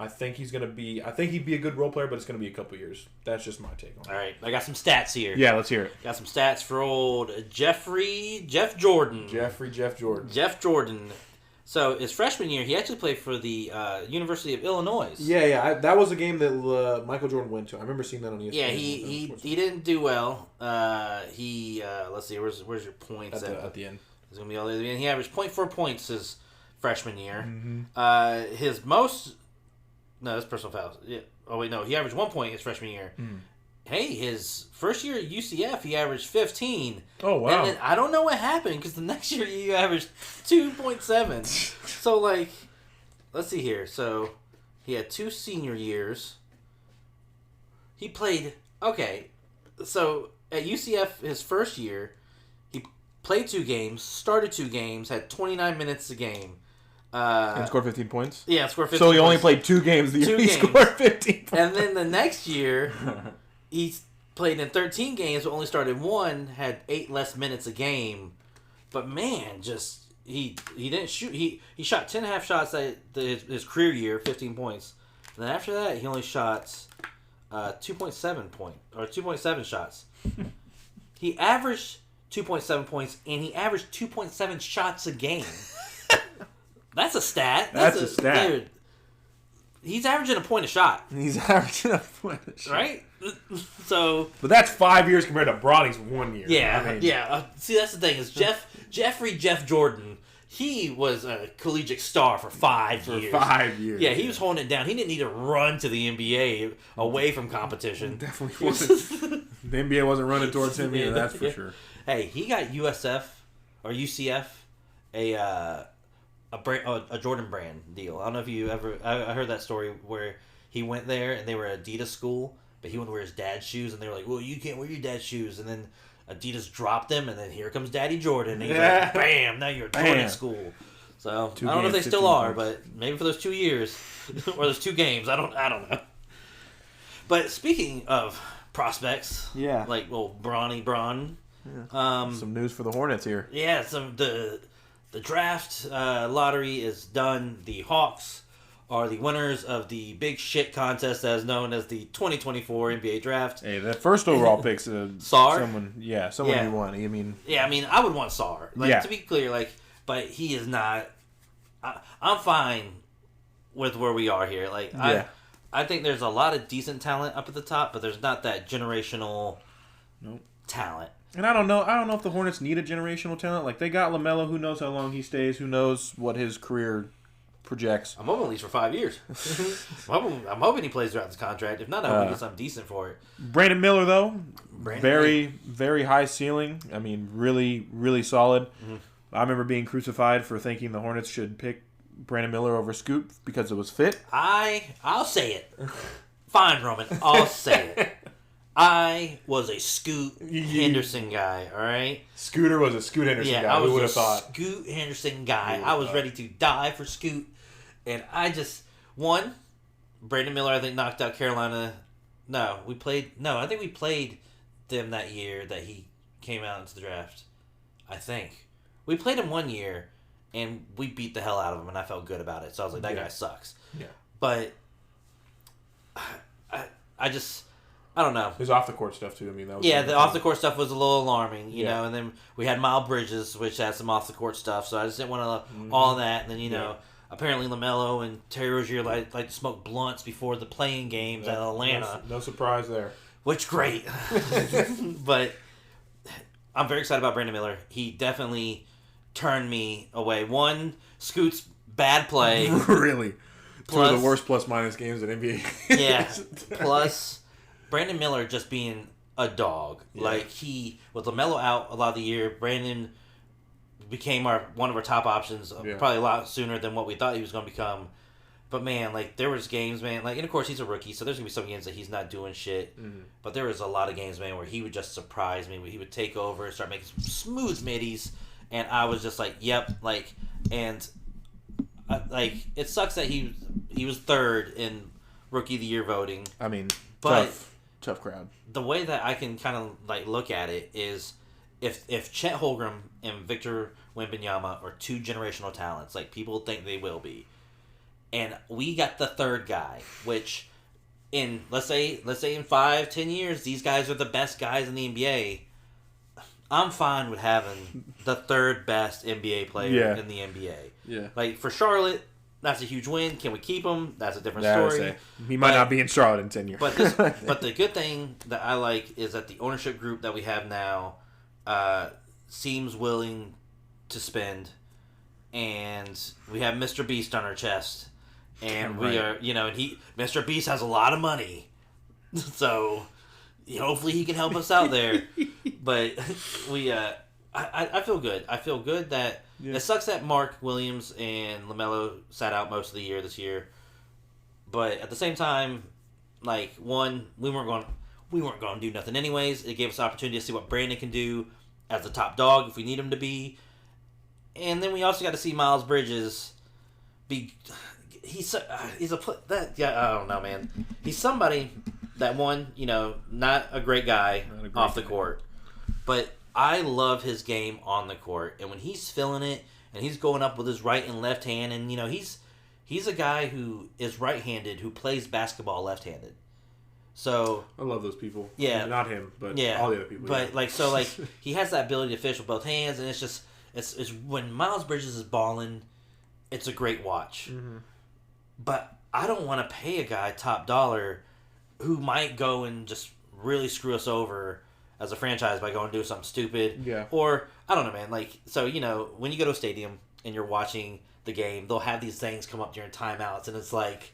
think he's going to be... I think he'd be a good role player, but it's going to be a couple years. That's just my take on it. All right. I got some stats here. Yeah, let's hear it. Got some stats for old Jeff Jordan. Jeff Jordan. Jeff Jordan. So, his freshman year, he actually played for the University of Illinois. Yeah. That was a game that Michael Jordan went to. I remember seeing that on ESPN. Yeah, he didn't do well. Let's see, where's your points at the end? It's going to be all the way at the end. He averaged 0.4 points his freshman year. Mm-hmm. His most... No, that's personal fouls. Yeah. Oh, wait, no. He averaged 1 point his freshman year. Mm. Hey, his first year at UCF, he averaged 15. Oh, wow. And then I don't know what happened because the next year he averaged 2.7. So, like, let's see here. So, he had 2 senior years. He played... Okay. So, at UCF, his first year, he played 2 games, started 2 games, had 29 minutes a game. And scored 15 points? Yeah, scored 15 points. So he only played 2 games the year he scored 15 points. And then the next year, he played in 13 games, but only started 1, had 8 less minutes a game. But man, just he didn't shoot. He shot 10.5 shots at his career year, 15 points. And then after that, he only shot 2.7 shots. He averaged 2.7 points, and he averaged 2.7 shots a game. That's a stat. That's a stat. Dude, he's averaging a point a shot. He's averaging a point a shot. Right? So... But that's 5 years compared to Bronny's 1 year. Yeah, I mean, yeah. See, that's the thing, is Jeff Jordan, he was a collegiate star for 5 years. For 5 years. Yeah, he was holding it down. He didn't need to run to the NBA away from competition. Definitely wasn't. The NBA wasn't running towards him either, that's for sure. Hey, he got UCF a Jordan Brand deal. I don't know if you ever... I heard that story where he went there and they were Adidas school, but he wanted to wear his dad's shoes, and they were like, well, you can't wear your dad's shoes. And then Adidas dropped him, and then here comes Daddy Jordan. And he's like, bam, now you're a Jordan school. So, I don't know if they still are, but maybe for those 2 years, or those 2 games, I don't know. But speaking of prospects, like, well, Bronny Braun. Yeah. Some news for the Hornets here. Yeah, the draft lottery is done. The Hawks are the winners of the big shit contest that is known as the 2024 NBA Draft. Hey, the first overall pick's Sarr? Someone you want. I mean, I would want Sarr. To be clear, but he is not. I'm fine with where we are here. I think there's a lot of decent talent up at the top, but there's not that generational talent. And I don't know if the Hornets need a generational talent. Like, they got LaMelo. Who knows how long he stays? Who knows what his career projects? I'm hoping at least for 5 years. I'm hoping he plays throughout this contract. If not, I hope he gets something decent for it. Brandon Miller, though, very high ceiling. I mean, really, really solid. Mm-hmm. I remember being crucified for thinking the Hornets should pick Brandon Miller over Scoot because it was fit. I'll say it. Fine, Roman. I'll say it. I was a Scoot Henderson guy, all right? Scooter was a Scoot Henderson guy. Who would have thought? Scoot Henderson guy. I was ready to die for Scoot. And I just... Brandon Miller, I think, knocked out Carolina. I think we played them that year that he came out into the draft. I think. We played him 1 year, and we beat the hell out of him, and I felt good about it. So I was like, that guy sucks. Yeah. But I just... I don't know. His off-the-court stuff, too. I mean, that was the off-the-court stuff was a little alarming, you know. And then we had Miles Bridges, which had some off-the-court stuff. So I just didn't want to all that. And then, apparently LaMelo and Terry Rozier like to smoke blunts before the playing games at Atlanta. No surprise there. Which, great. But I'm very excited about Brandon Miller. He definitely turned me away. One, Scoot's bad play. Really? Two of the worst plus-minus games in NBA. Yeah. Plus... Brandon Miller just being a dog. Yeah. Like, with LaMelo out a lot of the year, Brandon became one of our top options probably a lot sooner than what we thought he was going to become. But, man, like, there was games, man, like, and of course he's a rookie, so there's going to be some games that he's not doing shit. Mm-hmm. But there was a lot of games, man, where he would just surprise me. He would take over and start making some smooth middies, and I was just like, yep, like, and, like, it sucks that he was third in Rookie of the Year voting. I mean, but tough crowd. The way that I can kind of, like, look at it is if Chet Holmgren and Victor Wembanyama are two generational talents, like people think they will be, and we got the third guy, which in let's say in 5-10 years these guys are the best guys in the NBA. I'm fine with having the third best NBA player in the NBA. Yeah. Like for Charlotte, that's a huge win. Can we keep him? That's a different story. He might not be in Charlotte in 10 years. But the good thing that I like is that the ownership group that we have now seems willing to spend, and we have Mr. Beast on our chest, and we are, and Mr. Beast has a lot of money, so hopefully he can help us out there. But I feel good. I feel good that it sucks that Mark Williams and LaMelo sat out most of the year this year, but at the same time, like we weren't going to do nothing anyways. It gave us an opportunity to see what Brandon can do as a top dog if we need him to be. And then we also got to see Miles Bridges be. I don't know, man. He's somebody that not a great guy off the court, but I love his game on the court. And when he's feeling it and he's going up with his right and left hand, and he's a guy who is right-handed who plays basketball left-handed. So I love those people. Yeah, not him, but all the other people. But he has that ability to fish with both hands, and it's when Miles Bridges is balling, it's a great watch. Mm-hmm. But I don't want to pay a guy top dollar who might go and just really screw us over as a franchise by going to do something stupid. Yeah. Or I don't know, man. Like when you go to a stadium and you're watching the game, they'll have these things come up during timeouts, and it's like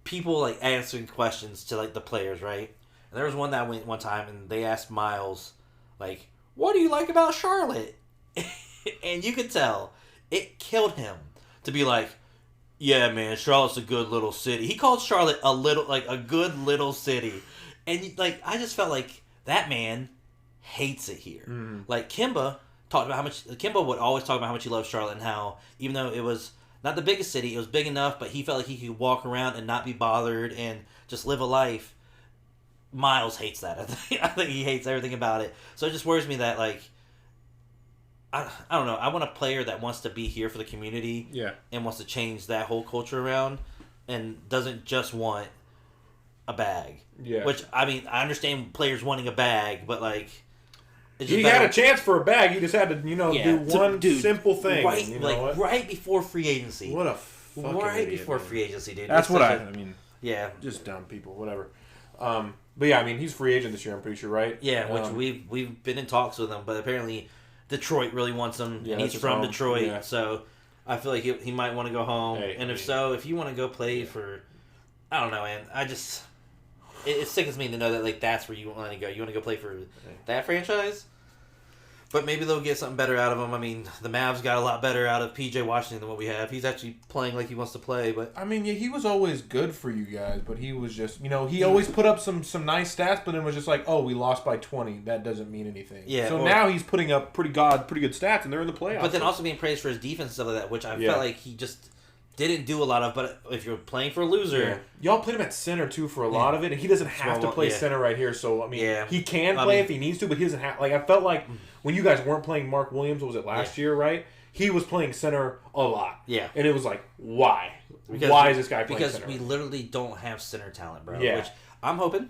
people like answering questions to like the players, right? And there was one that went one time, and they asked Miles, like, "What do you like about Charlotte?" And you could tell it killed him to be like, "Yeah, man, Charlotte's a good little city." He called Charlotte a good little city, and I just felt like that man hates it here. Mm-hmm. Like Kimba would always talk about how much he loves Charlotte and how even though it was not the biggest city, it was big enough, but he felt like he could walk around and not be bothered and just live a life. Miles hates that. I think he hates everything about it. So it just worries me that I don't know. I want a player that wants to be here for the community, and wants to change that whole culture around, and doesn't just want a bag. Yeah. Which I understand players wanting a bag, but he had a chance for a bag. He just had to do one simple thing. Right, right before free agency. What a fucking idiot, before free agency, dude. That's what I mean. Yeah, just dumb people. Whatever. But yeah, he's free agent this year. I'm pretty sure, right? Yeah, which we've been in talks with him, but apparently Detroit really wants him. Yeah, he's from Detroit, so I feel like he might want to go home. If you want to go play for, I don't know, man. It sickens me to know that that's where you want to go. You want to go play for that franchise, but maybe they'll get something better out of him. The Mavs got a lot better out of PJ Washington than what we have. He's actually playing like he wants to play, but he was always good for you guys, but he was just he always put up some nice stats, but then was just like, oh, we lost by 20. That doesn't mean anything. Yeah. So now he's putting up pretty good stats, and they're in the playoffs. But then also being praised for his defense and stuff like that, which I felt like he just didn't do a lot of. But if you're playing for a loser, y'all played him at center too for a lot of it, and he doesn't have to play center right here. So he can play if he needs to, but he doesn't have. I felt like when you guys weren't playing Mark Williams, what was it last year, right? He was playing center a lot. Yeah, and it was like, why? Why is this guy playing center? Because we literally don't have center talent, bro. Yeah. Which I'm hoping.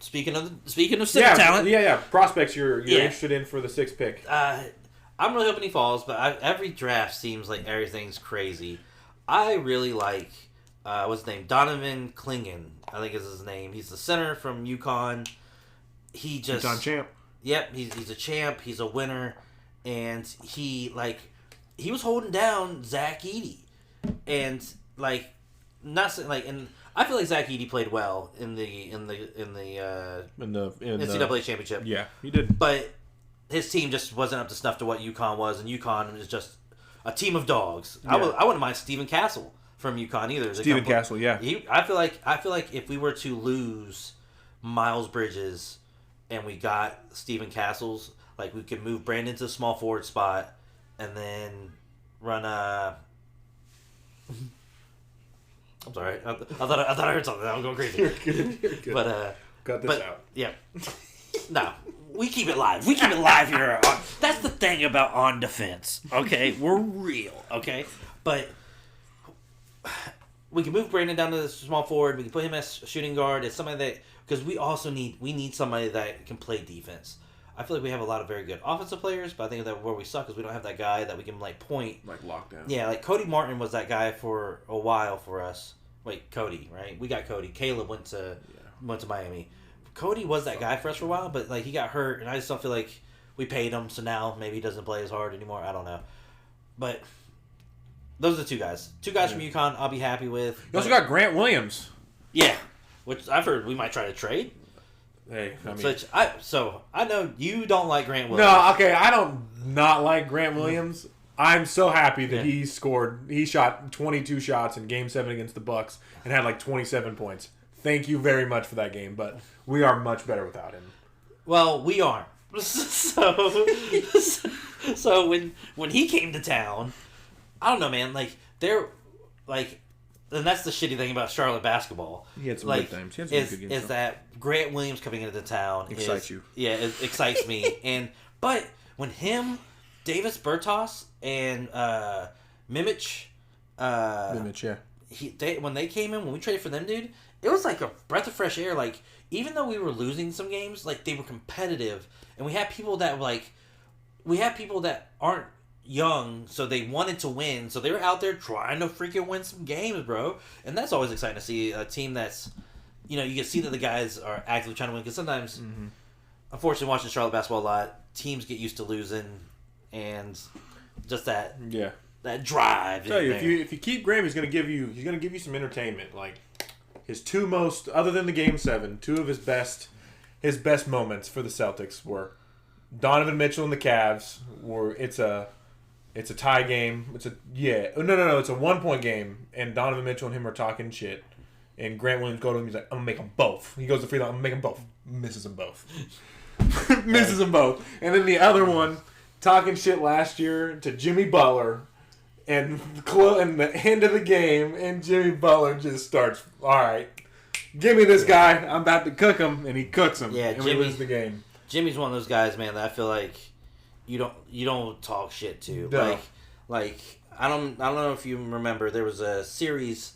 Speaking of center talent, prospects you're interested in for the 6th pick. I'm really hoping he falls, but every draft seems like everything's crazy. I really like, what's his name? Donovan Clingan, I think is his name. He's the center from UConn. UConn champ. Yep, he's a champ. He's a winner. And he was holding down Zach Edey. And, not like, and I feel like Zach Edey played well in the NCAA championship. Yeah, he did. But his team just wasn't up to snuff to what UConn was, and UConn is just a team of dogs. Yeah. I wouldn't mind Stephen Castle from UConn either. Stephen Castle, yeah. I feel like if we were to lose Miles Bridges and we got Stephen Castles, like we could move Brandon to the small forward spot and then run I'm sorry. I thought I heard something. I'm going crazy. You're good. But cut this out. Yeah. No. We keep it live. We keep it live here. That's the thing about On Defense. Okay, we're real. Okay, but we can move Brandon down to the small forward. We can put him as shooting guard. It's somebody that, because we need somebody that can play defense. I feel like we have a lot of very good offensive players, but I think that where we suck is we don't have that guy that we can like point, like lockdown. Yeah, like Cody Martin was that guy for a while for us. Wait, Cody, right? We got Cody. Caleb went to Miami. Cody was that guy for us for a while, but like he got hurt, and I just don't feel like we paid him, so now maybe he doesn't play as hard anymore. I don't know, but those are the two guys. Two guys from UConn, I'll be happy with. You also got Grant Williams. Yeah, which I've heard we might try to trade. Hey, I mean, so I know you don't like Grant Williams. No, okay, I don't not like Grant Williams. I'm so happy that he shot 22 shots in Game 7 against the Bucks and had like 27 points. Thank you very much for that game, but we are much better without him. Well, we aren't. So when he came to town, I don't know, man. Like and that's the shitty thing about Charlotte basketball. He had some good games. He had some good games. Is that Grant Williams coming into town excites you? Yeah, it excites me. But when him, Davis Bertans, and Mimic, yeah. When they came in, when we traded for them, dude, it was like a breath of fresh air. Like, even though we were losing some games, like, they were competitive. And we had people that, aren't young, so they wanted to win. So they were out there trying to freaking win some games, bro. And that's always exciting to see a team that's, you can see that the guys are actively trying to win. Because sometimes, unfortunately, watching Charlotte basketball a lot, teams get used to losing. And just that drive. I tell you, if you keep Graham, he's gonna give you some entertainment. Like his two most, other than the Game 7, two of his best moments for the Celtics were Donovan Mitchell and the Cavs. It's a tie game. It's a 1-point game, and Donovan Mitchell and him are talking shit. And Grant Williams go to him. He's like, "I'm gonna make them both." He goes to free throw. "I'm gonna make them both." Misses them both. Misses them both. And then the other one, talking shit last year to Jimmy Butler, and the end of the game, and Jimmy Butler just starts, "All right, give me this guy. I'm about to cook him," and he cooks him. Yeah, and we lose the game. Jimmy's one of those guys, man, that I feel like you don't talk shit to. No. Like I don't know if you remember, there was a series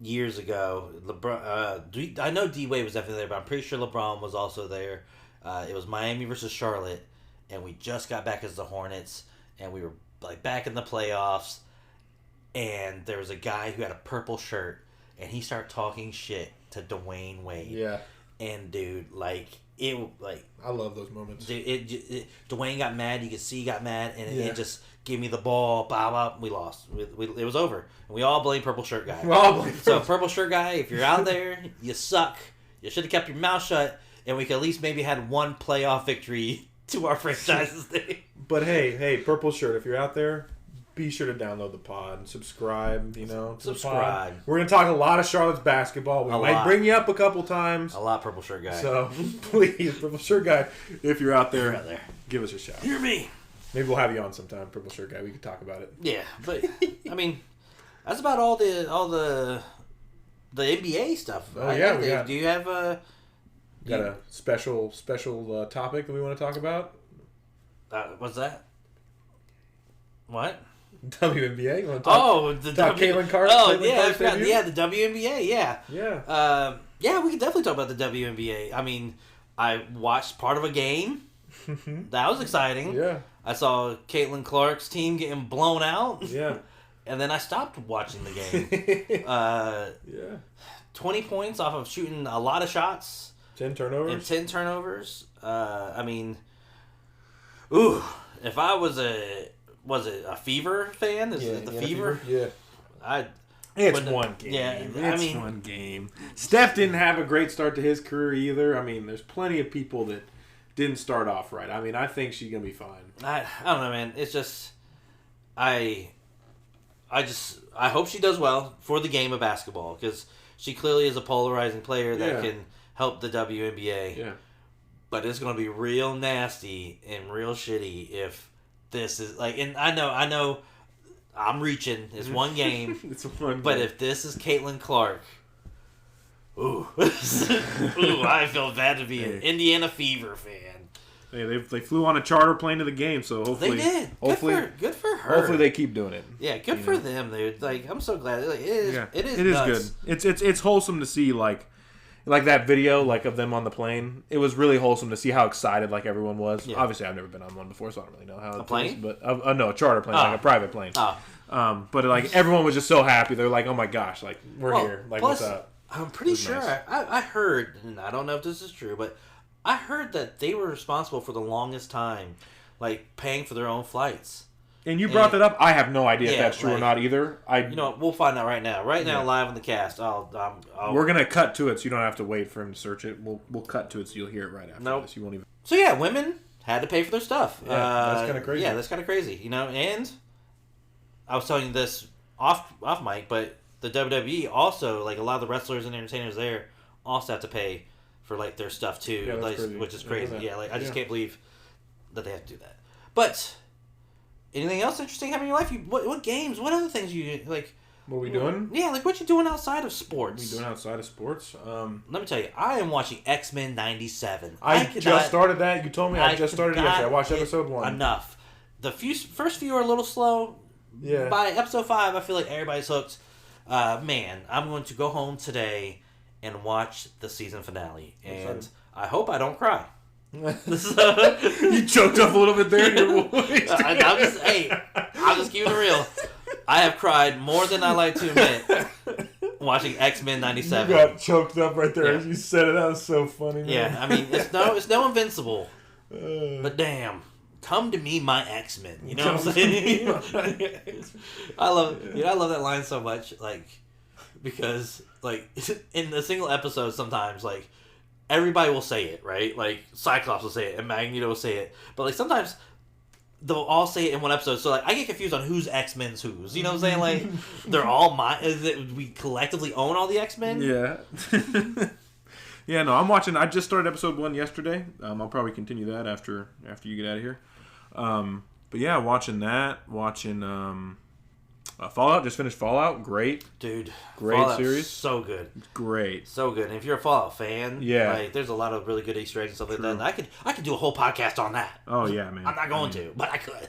years ago. LeBron, I know D Wade was definitely there, but I'm pretty sure LeBron was also there. It was Miami versus Charlotte, and we just got back as the Hornets, and we were like back in the playoffs, and there was a guy who had a purple shirt, and he started talking shit to Dwayne Wade. Yeah. And dude, I love those moments. Dude, Dwayne got mad. You could see he got mad, and it just gave me the ball. Blah, blah, we lost. It was over. And we all blame purple shirt guy. So purple shirt guy, if you're out there, you suck. You should have kept your mouth shut, and we could at least maybe had one playoff victory to our franchise's name. But hey, purple shirt, if you're out there, be sure to download the pod and subscribe, Subscribe. We're going to talk a lot of Charlotte's basketball. We might bring you up a couple times. A lot, purple shirt guy. So, please, purple shirt guy, if you're out there, give us a shout. Hear me. Maybe we'll have you on sometime, purple shirt guy. We can talk about it. Yeah, but, I mean, that's about all the NBA stuff. Oh, yeah. Do you have a... Got a special topic that we want to talk about? What's that? What? WNBA? You want to talk Caitlin Clark? Oh, yeah, I forgot. Yeah, the WNBA, yeah. Yeah. We can definitely talk about the WNBA. I mean, I watched part of a game. That was exciting. Yeah. I saw Caitlin Clark's team getting blown out. Yeah. And then I stopped watching the game. 20 points off of shooting a lot of shots. 10 turnovers. I mean, ooh, if I was a Fever fan? Is it the Fever? Yeah. It's one game. Yeah, it's one game. Steph didn't have a great start to his career either. I mean, there's plenty of people that didn't start off right. I mean, I think she's gonna be fine. I don't know, man. It's just I hope she does well for the game of basketball because she clearly is a polarizing player that can help the WNBA. Yeah. But it's gonna be real nasty and real shitty if this is like. And I know. I'm reaching. It's one game. It's one game. But if this is Caitlin Clark, ooh, I feel bad to be an Indiana Fever fan. Hey, they flew on a charter plane to the game, so hopefully they did. Good for her. Hopefully they keep doing it. Yeah, good for them, dude. Like I'm so glad. Like, it is nuts. Good. It's wholesome to see like that video like of them on the plane. It was really wholesome to see how excited like everyone was. Yeah. Obviously, I've never been on one before, so I don't really know how. A plane? Feels, but no, a charter plane, like a private plane. But like everyone was just so happy. They're like, "Oh my gosh, like we're here! Like plus, what's up?" I'm pretty sure nice. I heard, and I don't know if this is true, but I heard that they were responsible for the longest time, like paying for their own flights. And you brought that up. I have no idea if that's true or not either. You know, we'll find out right now. Right now, live on the cast. We're gonna cut to it, so you don't have to wait for him to search it. We'll cut to it, so you'll hear it right after this. You won't even. So yeah, women had to pay for their stuff. Yeah, that's kind of crazy. Yeah, that's kind of crazy. You know, and I was telling you this off mic, but the WWE also, like a lot of the wrestlers and entertainers there, also have to pay for like their stuff too, which is crazy. Yeah, like I just can't believe that they have to do that. But anything else interesting happening in your life? What games? What other things you like? What are we doing? Yeah, like what you doing outside of sports? What are we doing outside of sports? Let me tell you, I am watching X-Men '97. I just started that. You told me I just started it yesterday. I watched episode 1. Enough. The first few are a little slow. Yeah. By episode 5, I feel like everybody's hooked. Man, I'm going to go home today and watch the season finale, and I hope I don't cry. You choked up a little bit there in your voice. I'm just keeping it real. I have cried more than I like to admit watching X-Men '97. You got choked up right there as you said it. That was so funny, man. Yeah, I mean, it's no Invincible, but damn, come to me, my X-Men. You know what I'm saying? I love that line so much, like, because like in a single episode, sometimes like everybody will say it, right? Like Cyclops will say it, and Magneto will say it, but like sometimes they'll all say it in one episode. So like I get confused on who's X-Men's who's. You know what I'm saying? Like they're all mine. Is it we collectively own all the X-Men? Yeah. Yeah, no, I'm watching. I just started episode 1 yesterday. I'll probably continue that after you get out of here. But yeah, watching that. Watching Fallout. Just finished Fallout. Great, dude. Great Fallout's series. So good. Great. So good. And if you're a Fallout fan, like there's a lot of really good Easter eggs and stuff like that. And I could do a whole podcast on that. Oh yeah, man. I'm not going to, but I could.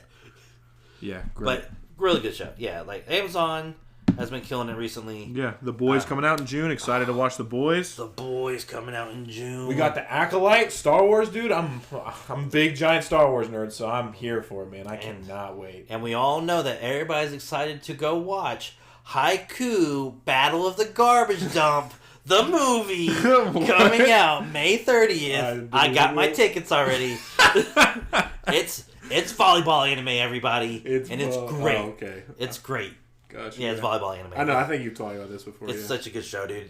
Yeah, great. But really good show. Yeah, like Amazon has been killing it recently. Yeah, The Boys coming out in June. Excited to watch The Boys. The Boys coming out in June. We got The Acolyte, Star Wars, dude. I'm a big giant Star Wars nerd, so I'm here for it, man. I cannot wait. And we all know that everybody's excited to go watch Haiku Battle of the Garbage Dump, the movie coming out May 30th. I got my tickets already. It's volleyball anime, everybody. It's great. Oh, okay. It's great. Gotcha. Yeah, it's volleyball anime. I know. I think you've talked about this before. It's such a good show, dude.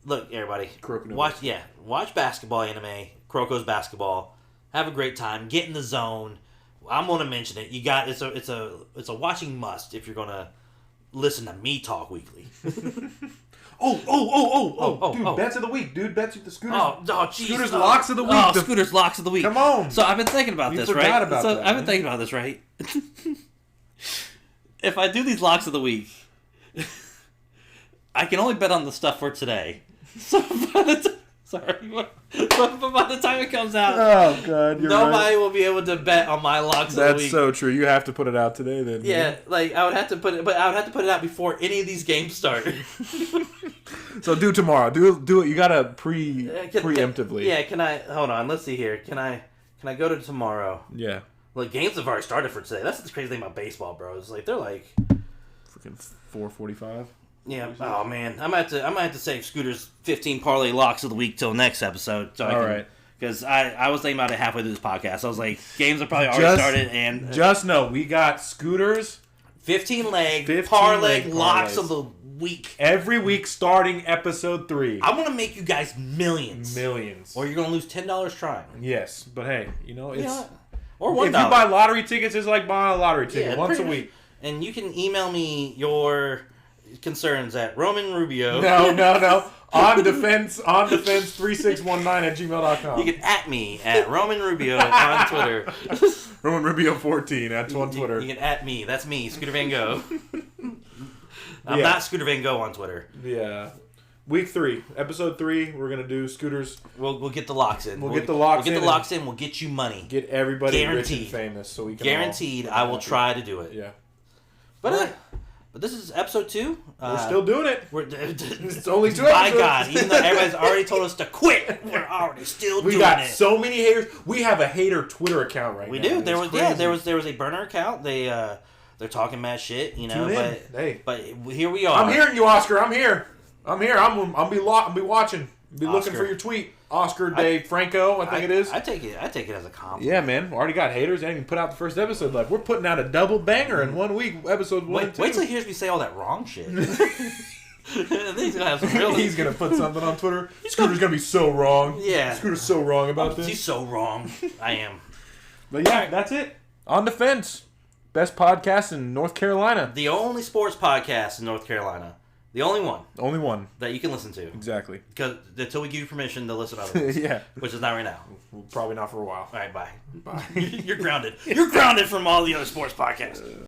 Look, everybody. Watch basketball anime. Croco's basketball. Have a great time. Get in the zone. I'm gonna mention it. It's a watching must if you're gonna listen to me talk weekly. Dude, bets of the week, dude. Bets the Scooters. Scooters locks of the week. Scooters locks of the week. Come on. So I've been thinking about this, right? I've been thinking about this, right? If I do these locks of the week, I can only bet on the stuff for today. So by the time it comes out, oh god, nobody will be able to bet on my locks of the week. That's so true. You have to put it out today, then. Yeah, like I would have to put it out before any of these games start. So do tomorrow. Do it. You gotta preemptively. Yeah. Can I hold on? Let's see here. Can I go to tomorrow? Yeah. Like games have already started for today. That's the crazy thing about baseball, bro. It's like they're like freaking 4:45. Yeah. Oh man, I might have to save Scooter's 15 parlay locks of the week till next episode. So right. Because I was thinking about it halfway through this podcast. I was like, games have probably already started, and just know we got Scooter's 15 leg parlay locks of the week. Every week starting episode 3. I'm going to make you guys millions. Or you're going to lose $10 trying. Yes, but hey, it's... Or $1. If you buy lottery tickets, it's like buying a lottery ticket once a week. And you can email me your concerns at Roman Rubio. No. On defense 3619@gmail.com. You can at me at Roman Rubio on Twitter. Roman Rubio 14 on Twitter. You can at me. That's me, Scooter Van Gogh. I'm not Scooter Van Gogh on Twitter. Yeah. Week 3, episode 3. We're gonna do Scooters. We'll get the locks in. We'll get the locks in. We'll get you money. Get everybody guaranteed. Rich and famous, so we can. Guaranteed. I will try to do it. Yeah. But this is episode 2. We're still doing it. It's only 2 My episodes. God, even though everybody's already told us to quit, we're already still doing it. We got so many haters. We have a hater Twitter account right now. We do. There was a burner account. They're talking mad shit, but here we are. I'm hearing you, Oscar. I'm here. I'm be watching. Be looking for your tweet. Oscar De Franco, I think it is. I take it as a compliment. Yeah, man. We already got haters. I didn't even put out the first episode. Like, we're putting out a double banger in 1 week. Episode 1 and 2. Wait till he hears me say all that wrong shit. He's gonna have some real. He's gonna put something on Twitter. Scooter's gonna be so wrong. Yeah. Scooter's so wrong about this. He's so wrong. I am. But yeah, that's it. On the Fence. Best podcast in North Carolina. The only sports podcast in North Carolina. The only one. Only one. That you can listen to. Exactly. Because until we give you permission to listen to other ones. Yeah. Which is not right now. Probably not for a while. All right, bye. Bye. You're grounded. You're grounded from all the other sports podcasts.